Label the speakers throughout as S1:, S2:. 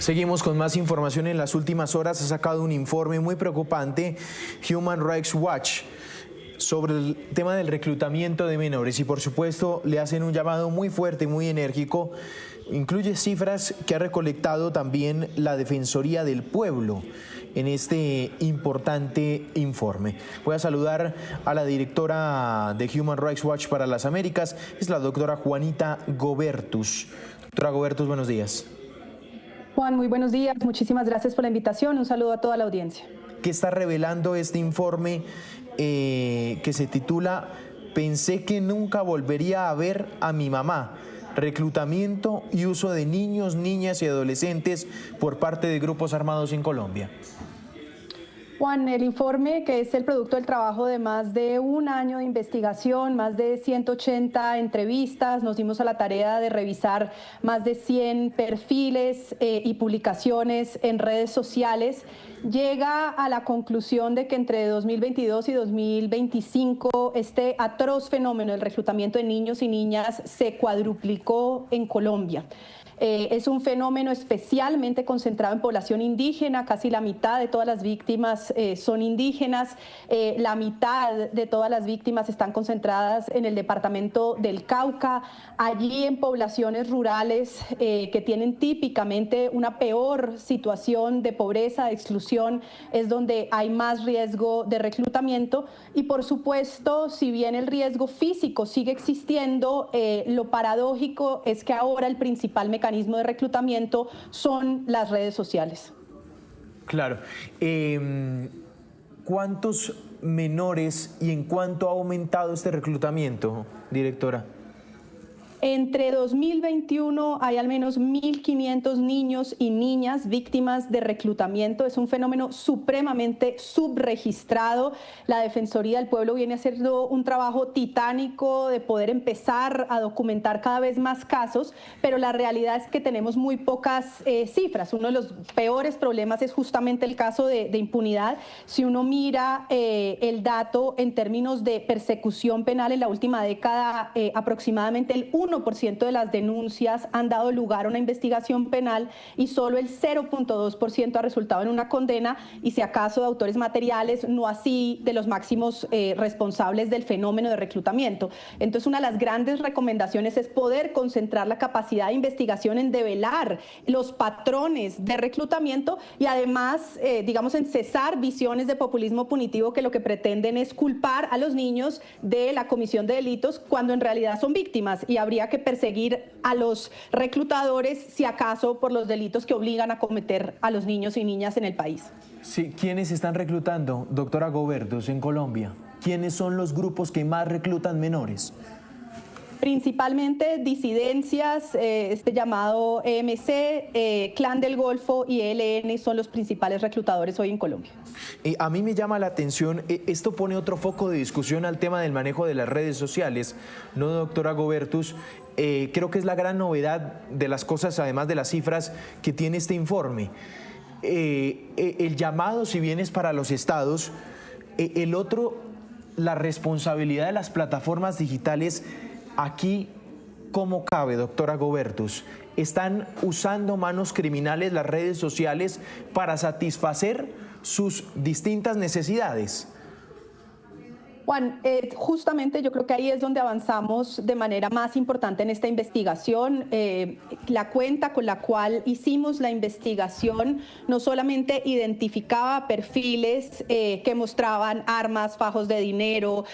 S1: Seguimos con más información. En las últimas horas ha sacado un informe muy preocupante Human Rights Watch sobre el tema del reclutamiento de menores y por supuesto le hacen un llamado muy fuerte y muy enérgico. Incluye cifras que ha recolectado también la Defensoría del Pueblo en este importante informe. Voy a saludar a la directora de Human Rights Watch para las Américas, es la doctora Juanita Gobertus. Doctora Gobertus, buenos días.
S2: Juan, muy buenos días. Muchísimas gracias por la invitación. Un saludo a toda la audiencia.
S1: ¿Qué está revelando este informe que se titula "Pensé que nunca volvería a ver a mi mamá"? Reclutamiento y uso de niños, niñas y adolescentes por parte de grupos armados en Colombia.
S2: Juan, el informe, que es el producto del trabajo de más de un año de investigación, más de 180 entrevistas, nos dimos a la tarea de revisar más de 100 perfiles y publicaciones en redes sociales, llega a la conclusión de que entre 2022 y 2025 este atroz fenómeno del reclutamiento de niños y niñas se cuadruplicó en Colombia. Es un fenómeno especialmente concentrado en población indígena, casi la mitad de todas las víctimas son indígenas, la mitad de todas las víctimas están concentradas en el departamento del Cauca, allí en poblaciones rurales que tienen típicamente una peor situación de pobreza, de exclusión, es donde hay más riesgo de reclutamiento y por supuesto, si bien el riesgo físico sigue existiendo, lo paradójico es que ahora el principal mecanismo de reclutamiento son las redes sociales.
S1: Claro. ¿Cuántos menores y en cuánto ha aumentado este reclutamiento, directora?
S2: Entre 2021 hay al menos 1.500 niños y niñas víctimas de reclutamiento. Es un fenómeno supremamente subregistrado. La Defensoría del Pueblo viene haciendo un trabajo titánico de poder empezar a documentar cada vez más casos, pero la realidad es que tenemos muy pocas cifras. Uno de los peores problemas es justamente el caso de impunidad. Si uno mira el dato en términos de persecución penal en la última década, aproximadamente el 1% de las denuncias han dado lugar a una investigación penal y solo el 0.2% ha resultado en una condena y si acaso de autores materiales, no así de los máximos responsables del fenómeno de reclutamiento. Entonces una de las grandes recomendaciones es poder concentrar la capacidad de investigación en develar los patrones de reclutamiento y además, digamos, en cesar visiones de populismo punitivo que lo que pretenden es culpar a los niños de la comisión de delitos cuando en realidad son víctimas y habría que perseguir a los reclutadores, si acaso, por los delitos que obligan a cometer a los niños y niñas en el país.
S1: Sí, ¿quiénes están reclutando, doctora Gobertus, en Colombia? ¿Quiénes son los grupos que más reclutan menores?
S2: Principalmente disidencias, este llamado EMC, Clan del Golfo y ELN son los principales reclutadores hoy en Colombia.
S1: A mí me llama la atención, esto pone otro foco de discusión al tema del manejo de las redes sociales, ¿no, doctora Gobertus? Creo que es la gran novedad de las cosas, además de las cifras que tiene este informe. El llamado, si bien es para los estados, el otro, la responsabilidad de las plataformas digitales. Aquí, ¿cómo cabe, doctora Gobertus? ¿Están usando manos criminales las redes sociales para satisfacer sus distintas necesidades?
S2: Juan, justamente yo creo que ahí es donde avanzamos de manera más importante en esta investigación. La cuenta con la cual hicimos la investigación no solamente identificaba perfiles que mostraban armas, fajos de dinero,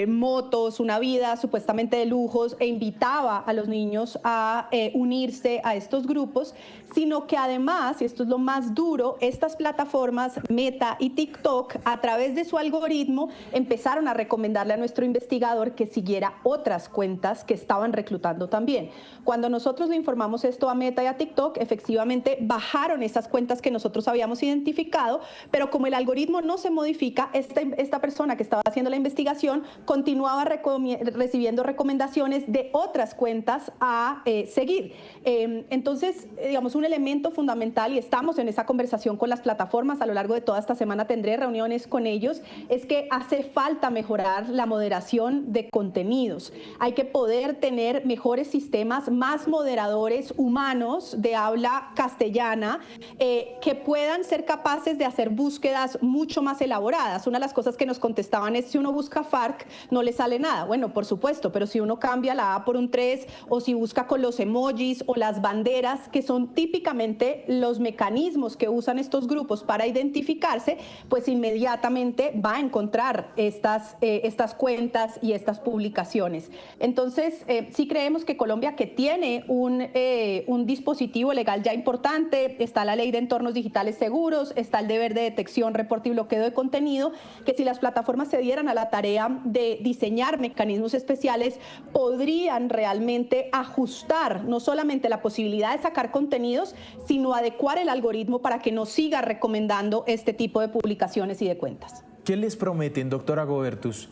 S2: motos, una vida supuestamente de lujos e invitaba a los niños a unirse a estos grupos, sino que además, y esto es lo más duro, estas plataformas Meta y TikTok a través de su algoritmo empezaron a recomendarle a nuestro investigador que siguiera otras cuentas que estaban reclutando también. Cuando nosotros le informamos esto a Meta y a TikTok, efectivamente bajaron esas cuentas que nosotros habíamos identificado, pero como el algoritmo no se modifica, esta persona que estaba haciendo la investigación continuaba recibiendo recomendaciones de otras cuentas a seguir. Entonces, digamos, un elemento fundamental, y estamos en esa conversación con las plataformas, a lo largo de toda esta semana tendré reuniones con ellos, es que hace falta mejorar mejorar la moderación de contenidos. Hay que poder tener mejores sistemas, más moderadores humanos de habla castellana que puedan ser capaces de hacer búsquedas mucho más elaboradas. Una de las cosas que nos contestaban es: si uno busca FARC no le sale nada. Bueno, por supuesto, pero si uno cambia la A por un 3 o si busca con los emojis o las banderas, que son típicamente los mecanismos que usan estos grupos para identificarse, pues inmediatamente va a encontrar estas cuentas y estas publicaciones. Entonces, sí creemos que Colombia, que tiene un dispositivo legal ya importante, está la ley de entornos digitales seguros, está el deber de detección, reporte y bloqueo de contenido, que si las plataformas se dieran a la tarea de diseñar mecanismos especiales, podrían realmente ajustar no solamente la posibilidad de sacar contenidos, sino adecuar el algoritmo para que nos siga recomendando este tipo de publicaciones y de cuentas.
S1: ¿Qué les prometen, doctora Gobertus?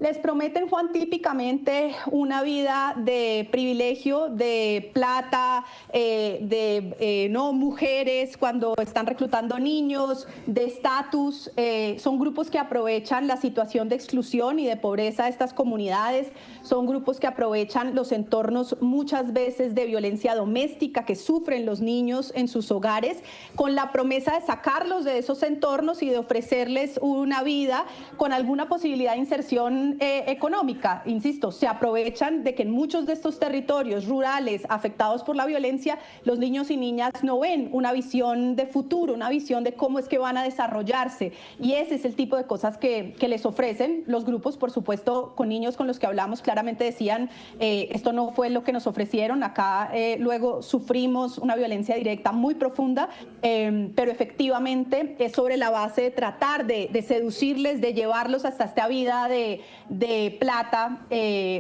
S2: Les prometen, Juan, típicamente una vida de privilegio, de plata, no mujeres cuando están reclutando niños, de estatus. Son grupos que aprovechan la situación de exclusión y de pobreza de estas comunidades. Son grupos que aprovechan los entornos muchas veces de violencia doméstica que sufren los niños en sus hogares, con la promesa de sacarlos de esos entornos y de ofrecerles una vida con alguna posibilidad de inserción económica. Insisto, se aprovechan de que en muchos de estos territorios rurales afectados por la violencia, los niños y niñas no ven una visión de futuro, una visión de cómo es que van a desarrollarse, y ese es el tipo de cosas que les ofrecen los grupos. Por supuesto, con niños con los que hablamos claramente decían, esto no fue lo que nos ofrecieron, acá luego sufrimos una violencia directa muy profunda, pero efectivamente es sobre la base de tratar de seducirles, de llevarlos hasta esta vida de plata,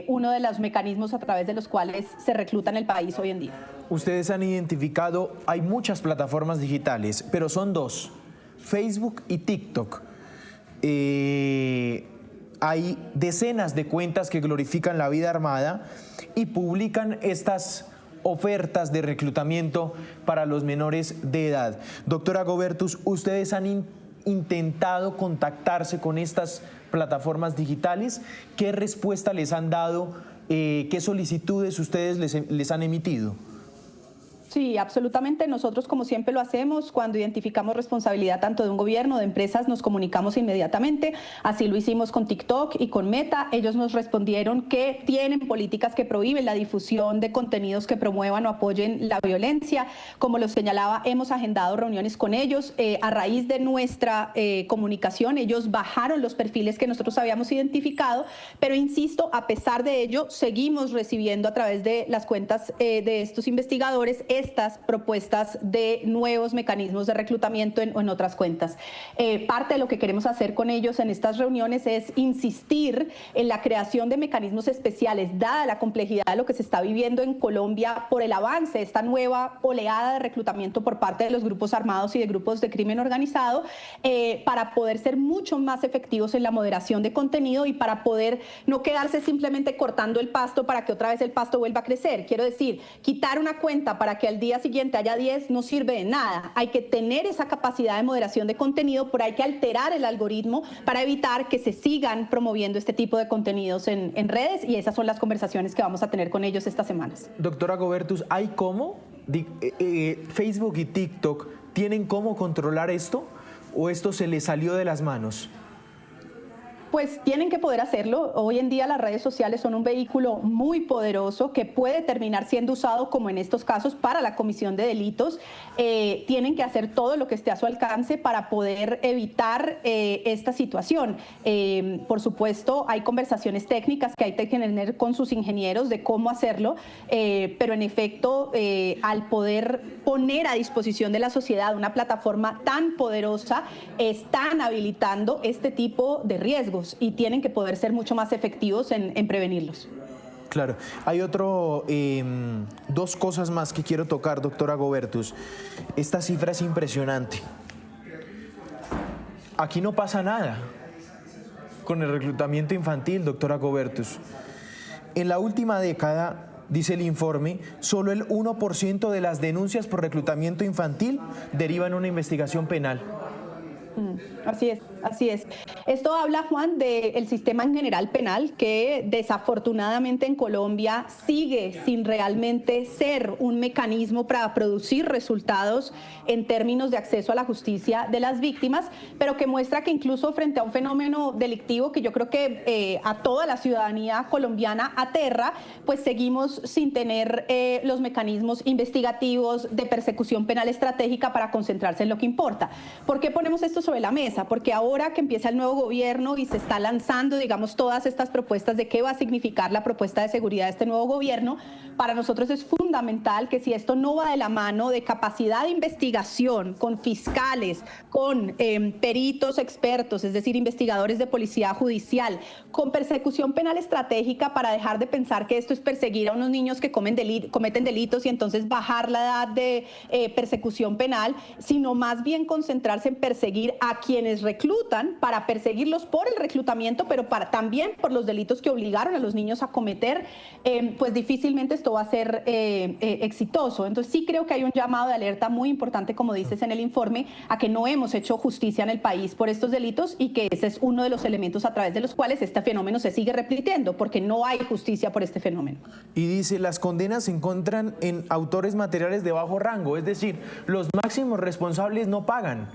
S2: uno de los mecanismos a través de los cuales se recluta en el país hoy en día.
S1: Ustedes han identificado, hay muchas plataformas digitales, pero son dos, Facebook y TikTok. Hay decenas de cuentas que glorifican la vida armada y publican estas ofertas de reclutamiento para los menores de edad. Doctora Gobertus, ¿ustedes han intentado contactarse con estas plataformas digitales? ¿Qué respuesta les han dado? ¿Qué solicitudes ustedes les han emitido?
S2: Sí, absolutamente. Nosotros, como siempre lo hacemos, cuando identificamos responsabilidad tanto de un gobierno, de empresas, nos comunicamos inmediatamente. Así lo hicimos con TikTok y con Meta. Ellos nos respondieron que tienen políticas que prohíben la difusión de contenidos que promuevan o apoyen la violencia. Como lo señalaba, hemos agendado reuniones con ellos. A raíz de nuestra comunicación, ellos bajaron los perfiles que nosotros habíamos identificado, pero insisto, a pesar de ello, seguimos recibiendo a través de las cuentas de estos investigadores estas propuestas de nuevos mecanismos de reclutamiento en otras cuentas. Parte de lo que queremos hacer con ellos en estas reuniones es insistir en la creación de mecanismos especiales, dada la complejidad de lo que se está viviendo en Colombia por el avance de esta nueva oleada de reclutamiento por parte de los grupos armados y de grupos de crimen organizado, para poder ser mucho más efectivos en la moderación de contenido y para poder no quedarse simplemente cortando el pasto para que otra vez el pasto vuelva a crecer. Quiero decir, quitar una cuenta para que al día siguiente haya 10 no sirve de nada. Hay que tener esa capacidad de moderación de contenido, pero hay que alterar el algoritmo para evitar que se sigan promoviendo este tipo de contenidos en redes, y esas son las conversaciones que vamos a tener con ellos estas semanas.
S1: Doctora Gobertus, ¿hay cómo? ¿Facebook y TikTok tienen cómo controlar esto o esto se les salió de las manos?
S2: Pues tienen que poder hacerlo. Hoy en día las redes sociales son un vehículo muy poderoso que puede terminar siendo usado, como en estos casos, para la comisión de delitos. Tienen que hacer todo lo que esté a su alcance para poder evitar esta situación. Por supuesto, hay conversaciones técnicas que hay que tener con sus ingenieros de cómo hacerlo, pero en efecto, al poder poner a disposición de la sociedad una plataforma tan poderosa, están habilitando este tipo de riesgos y tienen que poder ser mucho más efectivos en prevenirlos.
S1: Claro. Hay dos cosas más que quiero tocar, doctora Gobertus. Esta cifra es impresionante. Aquí no pasa nada con el reclutamiento infantil, doctora Gobertus. En la última década, dice el informe, solo el 1% de las denuncias por reclutamiento infantil derivan en una investigación penal.
S2: Así es, así es. Esto habla, Juan, del sistema en general penal, que desafortunadamente en Colombia sigue sin realmente ser un mecanismo para producir resultados en términos de acceso a la justicia de las víctimas, pero que muestra que incluso frente a un fenómeno delictivo que yo creo que a toda la ciudadanía colombiana aterra, pues seguimos sin tener los mecanismos investigativos de persecución penal estratégica para concentrarse en lo que importa. ¿Por qué ponemos esto sobre la mesa? Porque ahora que empieza el nuevo gobierno y se está lanzando, digamos, todas estas propuestas de qué va a significar la propuesta de seguridad de este nuevo gobierno, para nosotros es fundamental que si esto no va de la mano de capacidad de investigación con fiscales, con peritos expertos, es decir, investigadores de policía judicial, con persecución penal estratégica para dejar de pensar que esto es perseguir a unos niños que cometen delitos y entonces bajar la edad de persecución penal, sino más bien concentrarse en perseguir a quienes reclutan, para perseguirlos por el reclutamiento, pero también por los delitos que obligaron a los niños a cometer, pues difícilmente esto va a ser exitoso. Entonces sí creo que hay un llamado de alerta muy importante, como dices en el informe, a que no hemos hecho justicia en el país por estos delitos y que ese es uno de los elementos a través de los cuales este fenómeno se sigue repitiendo, porque no hay justicia por este fenómeno.
S1: Y dice, las condenas se encuentran en autores materiales de bajo rango, es decir, los máximos responsables no pagan.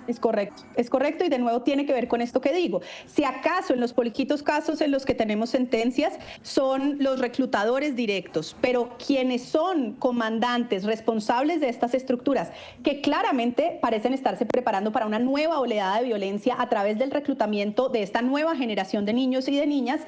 S2: Es correcto y de nuevo tiene que ver con esto que digo. Si acaso en los poquitos casos en los que tenemos sentencias son los reclutadores directos, pero quienes son comandantes responsables de estas estructuras que claramente parecen estarse preparando para una nueva oleada de violencia a través del reclutamiento de esta nueva generación de niños y de niñas,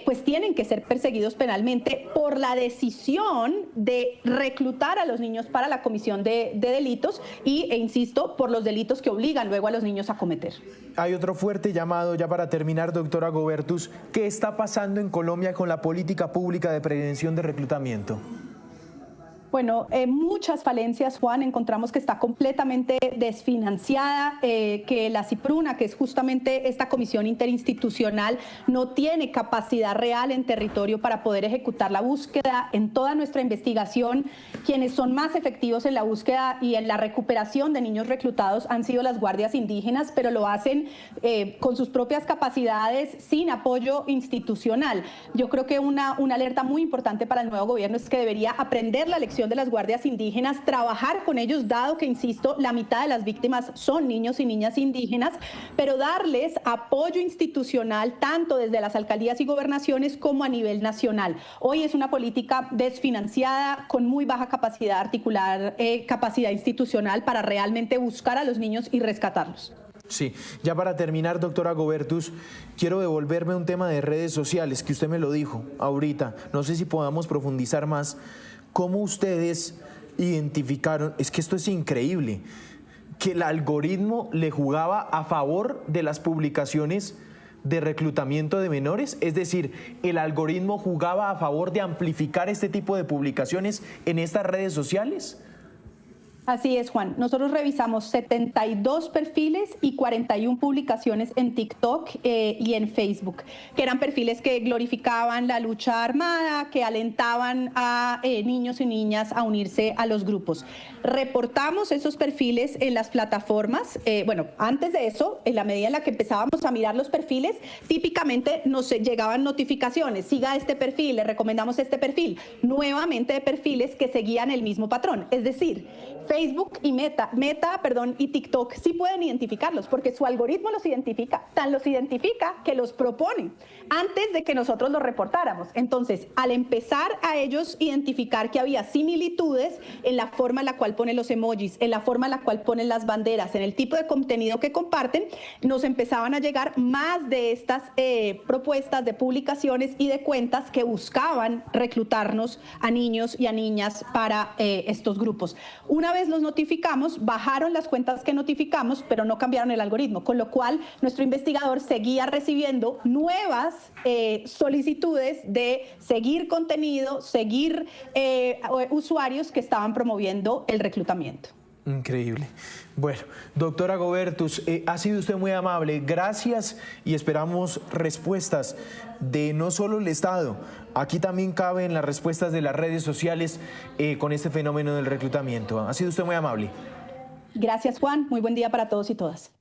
S2: pues tienen que ser perseguidos penalmente por la decisión de reclutar a los niños para la comisión de delitos e insisto, por los delitos que obligan luego a los niños a cometer.
S1: Hay otro fuerte llamado, ya para terminar, doctora Gobertus, ¿qué está pasando en Colombia con la política pública de prevención de reclutamiento?
S2: Bueno, muchas falencias, Juan. Encontramos que está completamente desfinanciada, que la CIPRUNA, que es justamente esta comisión interinstitucional, no tiene capacidad real en territorio para poder ejecutar la búsqueda. En toda nuestra investigación, quienes son más efectivos en la búsqueda y en la recuperación de niños reclutados han sido las guardias indígenas, pero lo hacen con sus propias capacidades, sin apoyo institucional. Yo creo que una alerta muy importante para el nuevo gobierno es que debería aprender la lección de las guardias indígenas, trabajar con ellos, dado que, insisto, la mitad de las víctimas son niños y niñas indígenas, pero darles apoyo institucional tanto desde las alcaldías y gobernaciones como a nivel nacional. Hoy es una política desfinanciada, con muy baja capacidad articular, capacidad institucional para realmente buscar a los niños y rescatarlos.
S1: Sí, ya para terminar, doctora Gobertus, quiero devolverme a un tema de redes sociales, que usted me lo dijo ahorita, no sé si podamos profundizar más. ¿Cómo ustedes identificaron? Es que esto es increíble, que el algoritmo le jugaba a favor de las publicaciones de reclutamiento de menores, es decir, el algoritmo jugaba a favor de amplificar este tipo de publicaciones en estas redes sociales.
S2: Así es, Juan. Nosotros revisamos 72 perfiles y 41 publicaciones en TikTok y en Facebook, que eran perfiles que glorificaban la lucha armada, que alentaban a niños y niñas a unirse a los grupos. Reportamos esos perfiles en las plataformas. Bueno, antes de eso, en la medida en la que empezábamos a mirar los perfiles, típicamente nos llegaban notificaciones. Siga este perfil, le recomendamos este perfil. Nuevamente de perfiles que seguían el mismo patrón. Es decir, Facebook y Meta y TikTok sí pueden identificarlos porque su algoritmo los identifica, los identifica que los propone antes de que nosotros los reportáramos. Entonces, al empezar a ellos identificar que había similitudes en la forma en la cual ponen los emojis, en la forma en la cual ponen las banderas, en el tipo de contenido que comparten, nos empezaban a llegar más de estas propuestas de publicaciones y de cuentas que buscaban reclutarnos a niños y a niñas para estos grupos. Una vez los notificamos, bajaron las cuentas que notificamos, pero no cambiaron el algoritmo, con lo cual nuestro investigador seguía recibiendo nuevas solicitudes de seguir contenido, seguir usuarios que estaban promoviendo el reclutamiento.
S1: Increíble. Bueno, doctora Gobertus, ha sido usted muy amable. Gracias y esperamos respuestas de no solo el Estado. Aquí también caben las respuestas de las redes sociales con este fenómeno del reclutamiento. Ha sido usted muy amable.
S2: Gracias, Juan. Muy buen día para todos y todas.